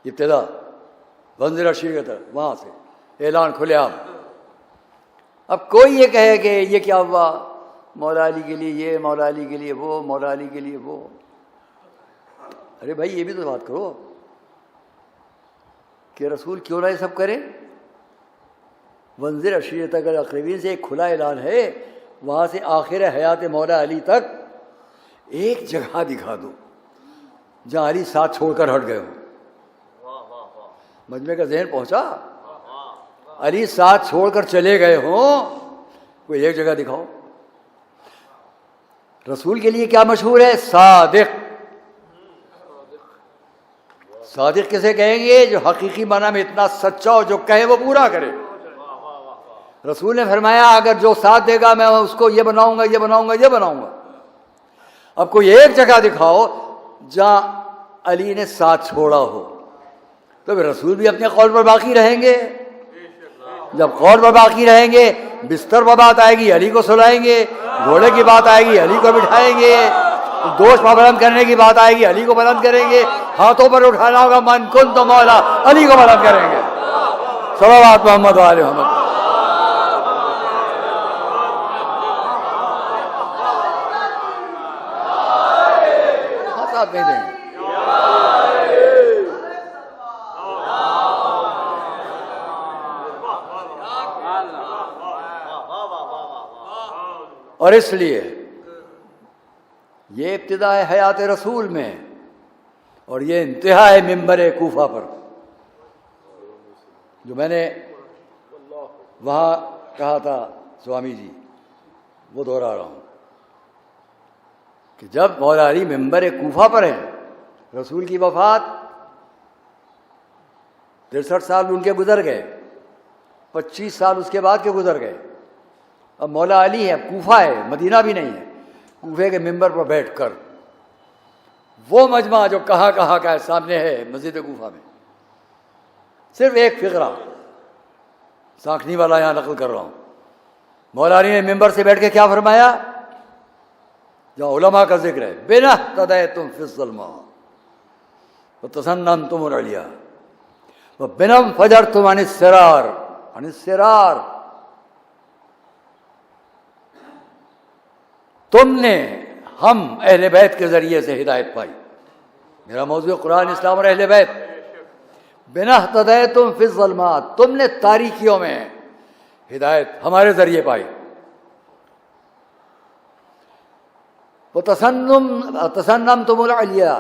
ابتدا منظر شریعت وہاں سے اعلان کھلے عام. اب کوئی یہ کہے کہ یہ کیا ہوا، مولا علی کے لیے یہ، مولا علی کے لیے وہ، مولا علی کے لیے وہ. ارے بھائی یہ بھی تو بات کرو کہ رسول کیوں نہ یہ سب کرے. منظر عشیرت الاقربین سے ایک کھلا اعلان ہے، وہاں سے آخر حیات مولا علی تک ایک جگہ دکھا دو جہاں علی ساتھ چھوڑ کر ہٹ گئے ہوں. مجمع کا ذہن پہنچا؟ علی ساتھ چھوڑ کر چلے گئے ہوں، کوئی ایک جگہ دکھاؤ. رسول کے لیے کیا مشہور ہے؟ صادق. صادق کسے کہیں گے؟ جو حقیقی معنی میں اتنا سچا ہو، جو کہے وہ پورا کرے. رسول نے فرمایا اگر جو ساتھ دے گا میں اس کو یہ بناؤں گا، یہ بناؤں گا، یہ بناؤں گا. اب کوئی ایک جگہ دکھاؤ جہاں علی نے ساتھ چھوڑا ہو، تو پھر رسول بھی اپنے قول پر باقی رہیں گے. جب قول پر باقی رہیں گے، بستر پر بات آئے گی علی کو سلائیں گے، گھوڑے کی بات آئے گی علی کو بٹھائیں گے، دوش پر بلند کرنے کی بات آئے گی علی کو بلند کریں گے، ہاتھوں پر اٹھانا ہوگا من کن تو مولا علی کو بلند کریں گے. صلوات محمد علیہ محمد. نہیں دیں گے. اور اس لیے یہ ابتدا ہے حیات رسول میں، اور یہ انتہا ہے منبر کوفہ پر. جو میں نے وہاں کہا تھا سوامی جی، وہ دوہرا رہا ہوں کہ جب مولا علی منبر کوفہ پر ہیں، رسول کی وفات 63 سال ان کے گزر گئے، 25 سال اس کے بعد کے گزر گئے. اب مولا علی ہے، کوفہ ہے، مدینہ بھی نہیں ہے. کوفے کے منبر پر بیٹھ کر وہ مجمع جو کہاں کہاں کا ہے سامنے ہے مسجد کوفہ میں. صرف ایک فقرہ سانکھنی والا یہاں نقل کر رہا ہوں. مولا علی نے منبر سے بیٹھ کے کیا فرمایا؟ جہاں علماء کا ذکر ہے، بِنَا اهْتَدَيْتُمْ فِي الظُّلْمَةِ وَتَسَنَّمْتُمُ الْعُلْيَا وَبِنَا انْفَجَرْتُمْ عَنِ السِّرَارِ. تم نے، ہم اہل بیت کے ذریعے سے ہدایت پائی. میرا موضوع قرآن، اسلام اور اہل بیت. بِنَا اهْتَدَيْتُمْ فِي الظُّلْمَاتِ، تم نے تاریکیوں میں ہدایت ہمارے ذریعے پائی. وَتَسَنَّمْتُمُ الْعُلْيَا،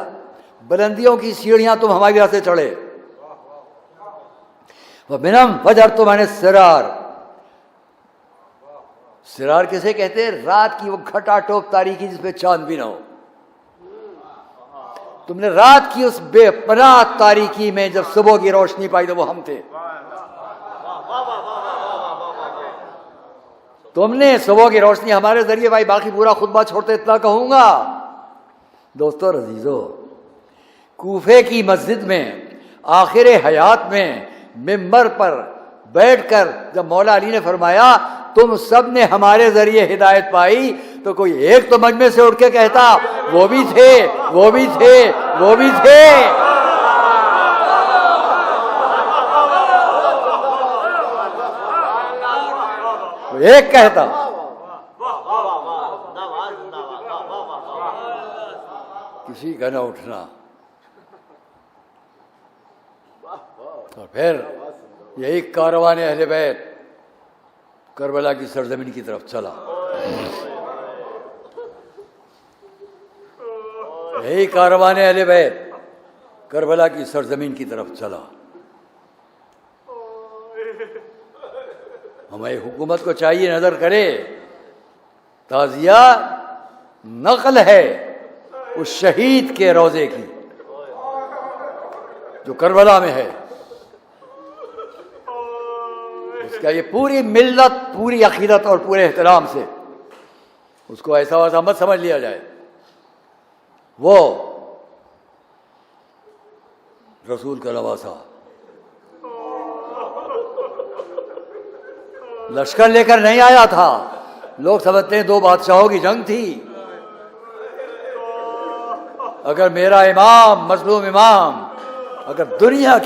بلندیوں کی سیڑھیاں تم ہماری راہ سے چڑھے. وَبِنَا انْفَجَرْتُمْ عَنِ السِّرَارِ، سرار کسے کہتے ہیں؟ رات کی وہ کھٹا ٹوپ تاریکی جس پہ چاند بھی نہ ہو. تم نے رات کی اس بے پناہ تاریکی میں جب صبح کی روشنی پائی تو وہ ہم تھے. تم نے صبح کی روشنی ہمارے ذریعے بھائی. باقی پورا خطبہ چھوڑتے اتنا کہوں گا دوستو اور عزیزو، کوفے کی مسجد میں آخر حیات میں ممبر پر بیٹھ کر جب مولا علی نے فرمایا تم سب نے ہمارے ذریعے ہدایت پائی، تو کوئی ایک تو مجمع سے اٹھ کے کہتا وہ بھی تھے، وہ بھی تھے، وہ بھی تھے. ایک کہتا. کسی کا نہ اٹھنا. اور پھر یہی کاروان اہل بیت کربلا کی سرزمین کی طرف چلا. یہی کاروان اہل بیت کربلا کی سرزمین کی طرف چلا. ہماری حکومت کو چاہیے نظر کرے، تعزیہ نقل ہے اس شہید کے روضے کی جو کربلا میں ہے. اس کا یہ پوری ملت، پوری عقیدت اور پورے احترام سے اس کو ایسا ویسا مت سمجھ لیا جائے. وہ رسول کا نواسا لشکر لے کر نہیں آیا تھا. لوگ سمجھتے ہیں دو بادشاہوں کی جنگ تھی. اگر میرا امام، مظلوم امام، اگر دنیا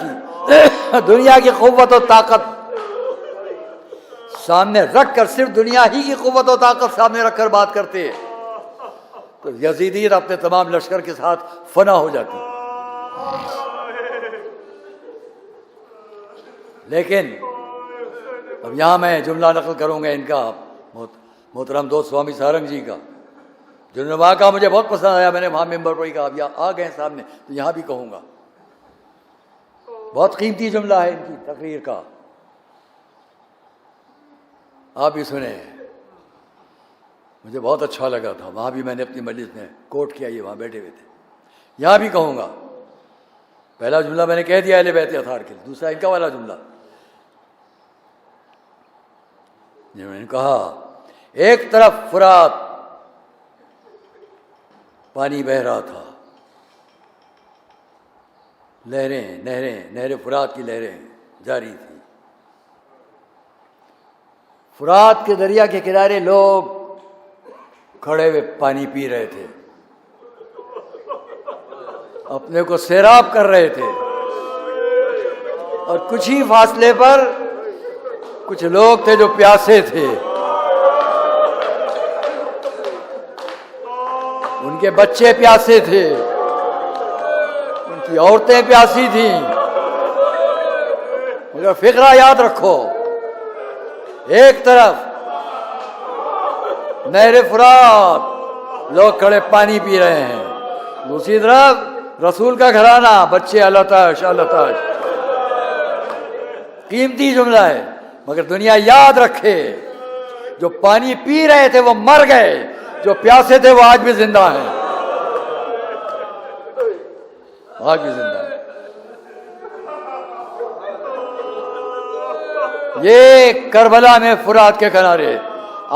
کی قوت و طاقت سامنے رکھ کر، صرف دنیا ہی کی قوت و طاقت سامنے رکھ کر بات کرتے تو یزیدیت اپنے تمام لشکر کے ساتھ فنا ہو جاتی. لیکن اب یہاں میں جملہ نقل کروں گا ان کا، محترم دوست سوامی سارنگ جی کا، جنہوں نے وہاں کہا مجھے بہت پسند آیا. میں نے وہاں ممبر پر ہی کہا، اب یہاں آ گئے سامنے تو یہاں بھی کہوں گا. بہت قیمتی جملہ ہے ان کی تقریر کا، آپ بھی سنیں. مجھے بہت اچھا لگا تھا. وہاں بھی میں نے اپنی مجلس میں کوٹ کیا، یہ وہاں بیٹھے ہوئے تھے. یہاں بھی کہوں گا. پہلا جملہ میں نے کہہ دیا اہل بیت اطہار کے لیے، دوسرا ان کا والا جملہ جنہوں نے کہا ایک طرف فرات پانی بہہ رہا تھا، نہریں فرات کی لہریں جاری تھی. فرات کے دریا کے کنارے لوگ کھڑے ہوئے پانی پی رہے تھے، اپنے کو سیراب کر رہے تھے. اور کچھ ہی فاصلے پر کچھ لوگ تھے جو پیاسے تھے. ان کے بچے پیاسے تھے، ان کی عورتیں پیاسی تھیں. مگر فقرہ یاد رکھو، ایک طرف نہر فرات لوگ کھڑے پانی پی رہے ہیں، دوسری طرف رسول کا گھرانہ، بچے التش. قیمتی جملہ ہے مگر دنیا یاد رکھے، جو پانی پی رہے تھے وہ مر گئے، جو پیاسے تھے وہ آج بھی زندہ ہیں. آج بھی زندہ ہیں. یہ کربلا میں فرات کے کنارے.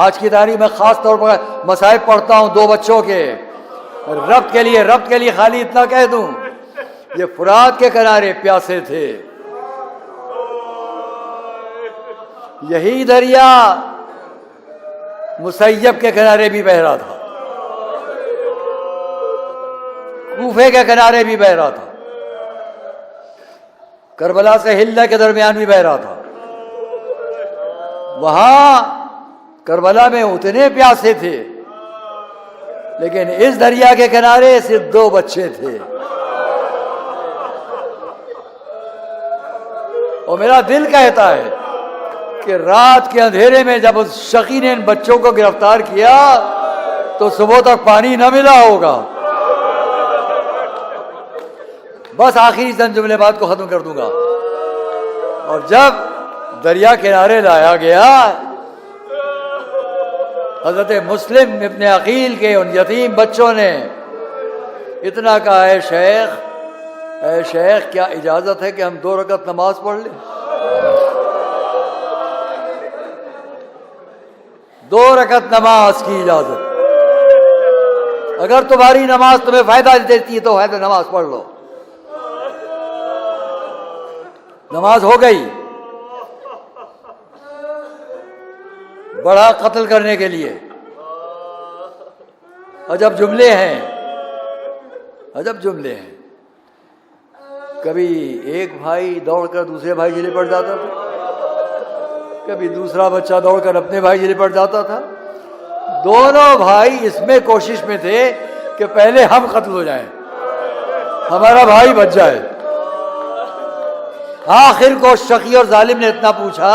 آج کی تاریخ میں خاص طور پر مصائب پڑھتا ہوں 2 بچوں کے، ربط کے لیے خالی اتنا کہہ دوں، یہ فرات کے کنارے پیاسے تھے. یہی دریا مسیب کے کنارے بھی بہ رہا تھا، کوفے کے کنارے بھی بہ رہا تھا، کربلا سے ہلہ کے درمیان بھی بہ رہا تھا. وہاں کربلا میں اتنے پیاسے تھے، لیکن اس دریا کے کنارے صرف 2 بچے تھے. اور میرا دل کہتا ہے کہ رات کے اندھیرے میں جب اس شقی نے ان بچوں کو گرفتار کیا تو صبح تک پانی نہ ملا ہوگا. بس آخری چند جملے بات کو ختم کر دوں گا. اور جب دریا کنارے لایا گیا حضرت مسلم ابن عقیل کے ان یتیم بچوں نے اتنا کہا، اے شیخ کیا اجازت ہے کہ ہم 2 رکعت نماز پڑھ لیں؟ 2 رکعت نماز کی اجازت، اگر تمہاری نماز تمہیں فائدہ دیتی ہے تو ہے تو نماز پڑھ لو۔ نماز ہو گئی، بڑا قتل کرنے کے لیے۔ عجب جملے ہیں، عجب جملے ہیں۔ کبھی ایک بھائی دوڑ کر دوسرے بھائی سے لپٹ جاتا تھا، کبھی دوسرا بچہ دوڑ کر اپنے بھائی سے لپٹ جاتا تھا۔ دونوں بھائی اس میں کوشش میں تھے کہ پہلے ہم قتل ہو جائیں، ہمارا بھائی بچ جائے۔ آخر کو شقی اور ظالم نے اتنا پوچھا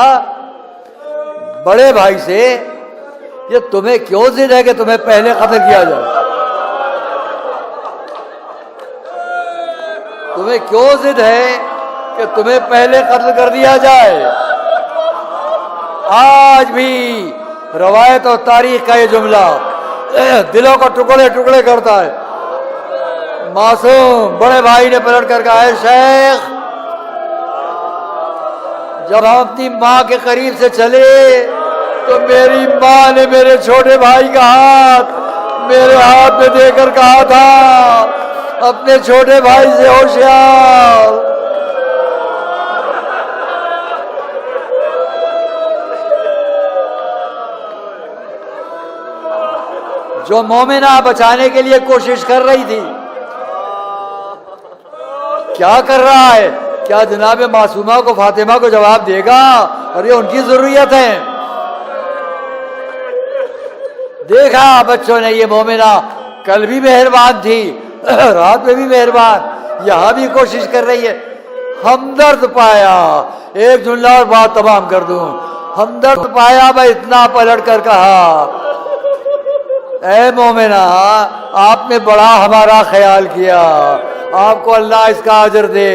بڑے بھائی سے، یہ تمہیں کیوں ضد ہے کہ تمہیں پہلے قتل کیا جائے؟ تمہیں کیوں ضد ہے کہ تمہیں پہلے قتل کر دیا جائے؟ آج بھی روایت اور تاریخ کا یہ جملہ دلوں کو ٹکڑے ٹکڑے کرتا ہے۔ معصوم بڑے بھائی نے پلٹ کر کہا، اے شیخ جب ہم اپنی ماں کے قریب سے چلے تو میری ماں نے میرے چھوٹے بھائی کا ہاتھ میرے ہاتھ میں دے کر کہا تھا، اپنے چھوٹے بھائی سے ہوشیار۔ جو مومنہ بچانے کے لیے کوشش کر رہی تھی، کیا کر رہا ہے؟ کیا جناب معصومہ کو فاطمہ کو جواب دے گا؟ اور یہ ان کی ضروریت ہے۔ دیکھا بچوں نے یہ مومنہ کل بھی مہربان تھی، رات میں بھی مہربان، یہاں بھی کوشش کر رہی ہے۔ ہمدرد پایا، ایک جملہ اور بات تمام کر دوں، ہمدرد پایا میں اتنا پلٹ کر کہا، اے مومنہ آپ نے بڑا ہمارا خیال کیا، آپ کو اللہ اس کا اجر دے،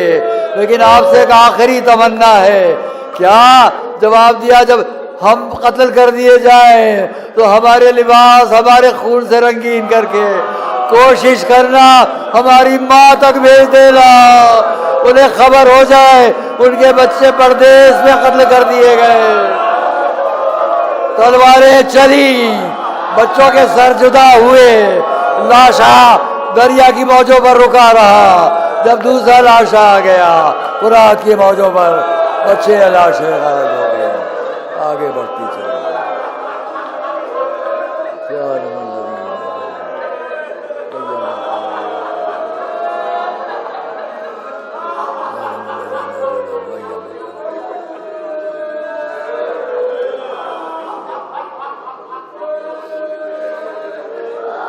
لیکن آپ سے ایک آخری تمنا ہے۔ کیا جواب دیا؟ جب ہم قتل کر دیے جائیں تو ہمارے لباس ہمارے خون سے رنگین کر کے کوشش کرنا ہماری ماں تک بھیج دینا، انہیں خبر ہو جائے ان کے بچے پردیس میں قتل کر دیے گئے۔ تلواریں چلی، بچوں کے سر جدا ہوئے، لاشا دریا کی موجوں پر رکا رہا۔ جب دوسرا لاشا آ گیا، فرات کی موجوں پر بچے لاشیں غائب ہو گئے، آگے بڑھتی چلی۔